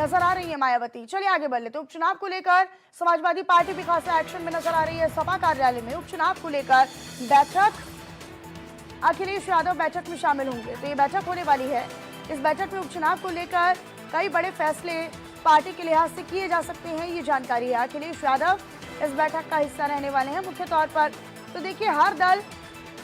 नजर आ रही है मायावती। चलिए आगे बढ़ लेते हैं। उपचुनाव को लेकर समाजवादी पार्टी भी खासा एक्शन में नजर आ रही है। सपा कार्यालय में उपचुनाव को लेकर बैठक, अखिलेश यादव बैठक में शामिल होंगे, तो ये बैठक होने वाली है। इस बैठक में उपचुनाव को लेकर कई बड़े फैसले पार्टी के लिहाज से किए जा सकते हैं, ये जानकारी है। अखिलेश यादव इस बैठक का हिस्सा रहने वाले हैं मुख्य तौर पर। तो देखिए, हर दल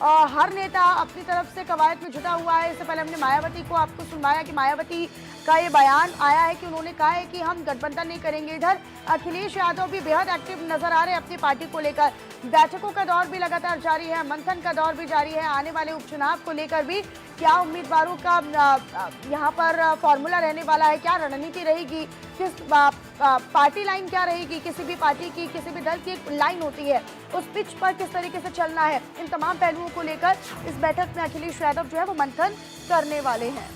और हर नेता अपनी तरफ से कवायद में जुटा हुआ है। इससे पहले हमने मायावती को आपको सुनवाया कि मायावती का ये बयान आया है कि उन्होंने कहा है कि हम गठबंधन नहीं करेंगे। इधर अखिलेश यादव भी बेहद एक्टिव नजर आ रहे हैं अपनी पार्टी को लेकर। बैठकों का दौर भी लगातार जारी है, मंथन का दौर भी जारी है। आने वाले उपचुनाव को लेकर भी क्या उम्मीदवारों का यहाँ पर फॉर्मूला रहने वाला है, क्या रणनीति रहेगी, किस पार्टी लाइन क्या रहेगी, किसी भी पार्टी की, किसी भी दल की एक लाइन होती है, उस पिच पर किस तरीके से चलना है, इन तमाम पहलुओं को लेकर इस बैठक में अखिलेश यादव जो है वो मंथन करने वाले हैं।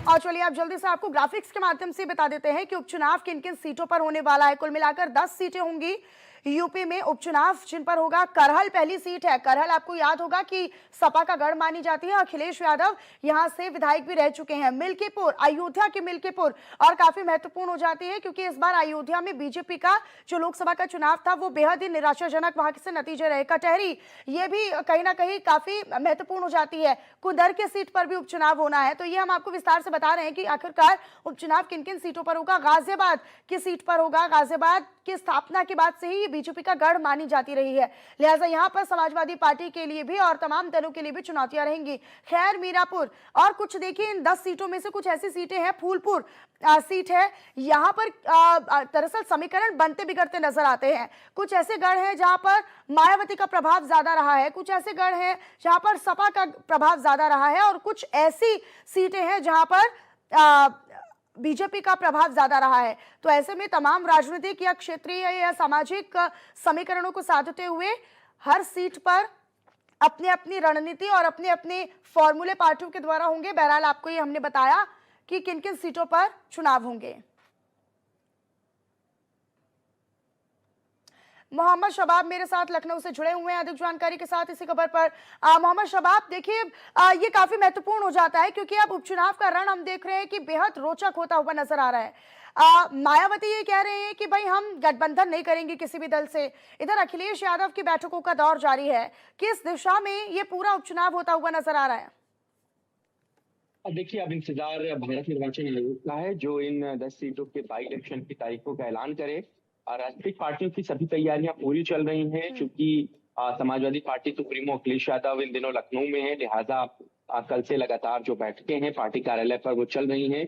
और चलिए आप जल्दी से आपको ग्राफिक्स के माध्यम से बता देते हैं कि उपचुनाव किन किन सीटों पर होने वाला है। कुल मिलाकर 10 सीटें होंगी यूपी में उपचुनाव, जिन पर होगा करहल पहली सीट है। करहल आपको याद होगा कि सपा का गढ़ मानी जाती है। अखिलेश यादव यहां से विधायक भी रह चुके हैं। मिल्कीपुर, अयोध्या की मिल्कीपुर और काफी महत्वपूर्ण हो जाती है, क्योंकि इस बार अयोध्या में बीजेपी का जो लोकसभा का चुनाव था वो बेहद ही निराशाजनक वहां से नतीजे रहे। कटहरी, ये भी कहीं ना कहीं काफी महत्वपूर्ण हो जाती है। कुदर के सीट पर भी उपचुनाव होना है, तो ये हम आपको विस्तार से बता रहे हैं कि आखिरकार उपचुनाव किन किन सीटों पर होगा। गाजियाबाद की सीट पर होगा। गाजियाबाद की स्थापना के बाद से ही बीजेपी का गढ़ मानी जाती रही है, लिहाजा यहां पर समाजवादी पार्टी के लिए भी और तमाम दलों के लिए भी चुनौतियां रहेंगी। खैर मीरापुर और कुछ देखिए, इन 10 सीटों में से कुछ ऐसी सीटें हैं। फूलपुर सीट है, यहां पर दरअसल समीकरण बनते बिगड़ते नजर आते हैं। कुछ ऐसे गढ़ हैं जहां पर मायावती का प्रभाव ज्यादा रहा है, कुछ ऐसे गढ़ हैं जहां पर सपा का प्रभाव ज्यादा रहा है, और कुछ ऐसी सीटें हैं जहां पर बीजेपी का प्रभाव ज्यादा रहा है। तो ऐसे में तमाम राजनीतिक या क्षेत्रीय या सामाजिक समीकरणों को साधते हुए हर सीट पर अपनी अपनी रणनीति और अपने अपने फॉर्मूले पार्टियों के द्वारा होंगे। बहरहाल आपको ये हमने बताया कि किन किन सीटों पर चुनाव होंगे। मोहम्मद शबाब मेरे साथ लखनऊ से जुड़े हुए हैं अधिक जानकारी के साथ इसी खबर पर। मोहम्मद शबाब, देखिए ये काफी महत्वपूर्ण हो जाता है, क्योंकि अब उपचुनाव का रण हम देख रहे हैं कि बेहद रोचक होता हुआ नजर आ रहा है। मायावती ये कह रहे हैं कि भाई हम गठबंधन नहीं करेंगे किसी भी दल से। इधर अखिलेश यादव की बैठकों का दौर जारी है। किस दिशा में ये पूरा उपचुनाव होता हुआ नजर आ रहा है? अब देखिए, अब इंतजार भारत निर्वाचन आयोग का है, जो इन 10 सीटों के बाई इलेक्शन की तारीखों का ऐलान करे। और राजनीतिक पार्टियों की सभी तैयारियां पूरी चल रही हैं, क्योंकि समाजवादी पार्टी सुप्रीमो अखिलेश यादव इन दिनों लखनऊ में है, लिहाजा कल से लगातार जो बैठकें हैं पार्टी कार्यालय पर वो चल रही हैं।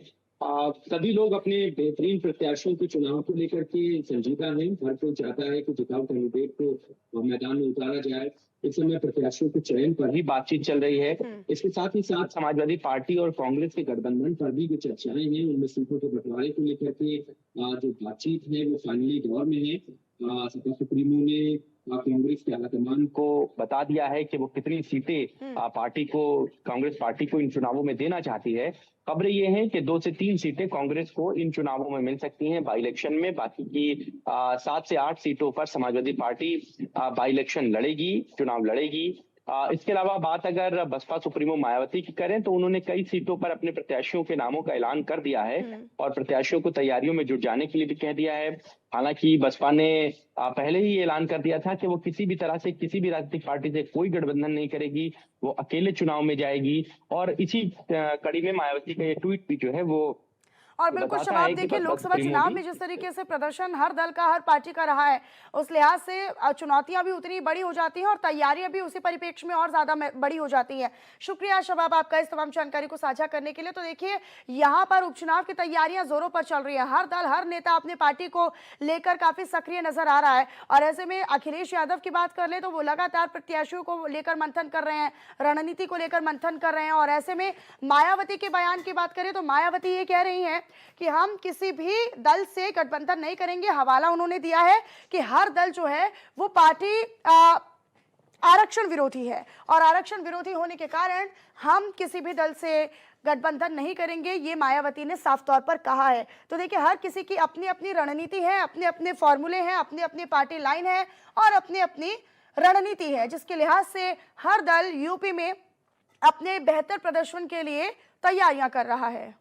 सभी लोग अपने बेहतरीन प्रत्याशियों के चुनाव को लेकर के संजीदा हैं। हर कोई चाहता है कि जिताऊ कैंडिडेट को मैदान में उतारा जाए। इस समय प्रत्याशियों के चयन पर ही बातचीत चल रही है। इसके साथ ही साथ समाजवादी पार्टी और कांग्रेस के गठबंधन पर भी जो चर्चाएं हैं, उनमें सीटों के बंटवारे को लेकर के जो बातचीत है वो फाइनली दौर में है। सपा सुप्रीमो ने कांग्रेस के आलाकमान को बता दिया है कि वो कितनी सीटें कांग्रेस पार्टी को इन चुनावों में देना चाहती है। खबरें ये हैं कि 2 से 3 सीटें कांग्रेस को इन चुनावों में मिल सकती हैं बाई इलेक्शन में। बाकी की 7 से 8 सीटों पर समाजवादी पार्टी बाई इलेक्शन लड़ेगी, चुनाव लड़ेगी। इसके अलावा बात अगर बसपा सुप्रीमो मायावती की करें, तो उन्होंने कई सीटों पर अपने प्रत्याशियों के नामों का ऐलान कर दिया है और प्रत्याशियों को तैयारियों में जुट जाने के लिए भी कह दिया है। हालांकि बसपा ने पहले ही ऐलान कर दिया था कि वो किसी भी तरह से किसी भी राजनीतिक पार्टी से कोई गठबंधन नहीं करेगी, वो अकेले चुनाव में जाएगी। और इसी कड़ी में मायावती का ये ट्वीट भी जो है वो और बिल्कुल शबाब, देखिए लोकसभा चुनाव में जिस तरीके से प्रदर्शन हर दल का, हर पार्टी का रहा है, उस लिहाज से चुनौतियां भी उतनी बड़ी हो जाती हैं और तैयारियां भी उसी परिप्रेक्ष्य में और ज्यादा बड़ी हो जाती हैं। शुक्रिया शबाब आपका इस तमाम जानकारी को साझा करने के लिए। तो देखिए, यहाँ पर उपचुनाव की तैयारियां जोरों पर चल रही है। हर दल, हर नेता अपनी पार्टी को लेकर काफी सक्रिय नजर आ रहा है। और ऐसे में अखिलेश यादव की बात कर ले तो वो लगातार प्रत्याशियों को लेकर मंथन कर रहे हैं, रणनीति को लेकर मंथन कर रहे हैं। और ऐसे में मायावती के बयान की बात करें तो मायावती ये कह रही हैं कि हम किसी भी दल से गठबंधन नहीं करेंगे। हवाला उन्होंने दिया है कि हर दल जो है वो पार्टी आरक्षण विरोधी है, और आरक्षण विरोधी होने के कारण हम किसी भी दल से गठबंधन नहीं करेंगे, ये मायावती ने साफ तौर पर कहा है। तो देखिए, हर किसी की अपनी अपनी रणनीति है, अपने अपने फॉर्मूले हैं, अपनी अपनी पार्टी लाइन है और अपनी अपनी रणनीति है जिसके लिहाज से हर दल यूपी में अपने बेहतर प्रदर्शन के लिए तैयारियां कर रहा है।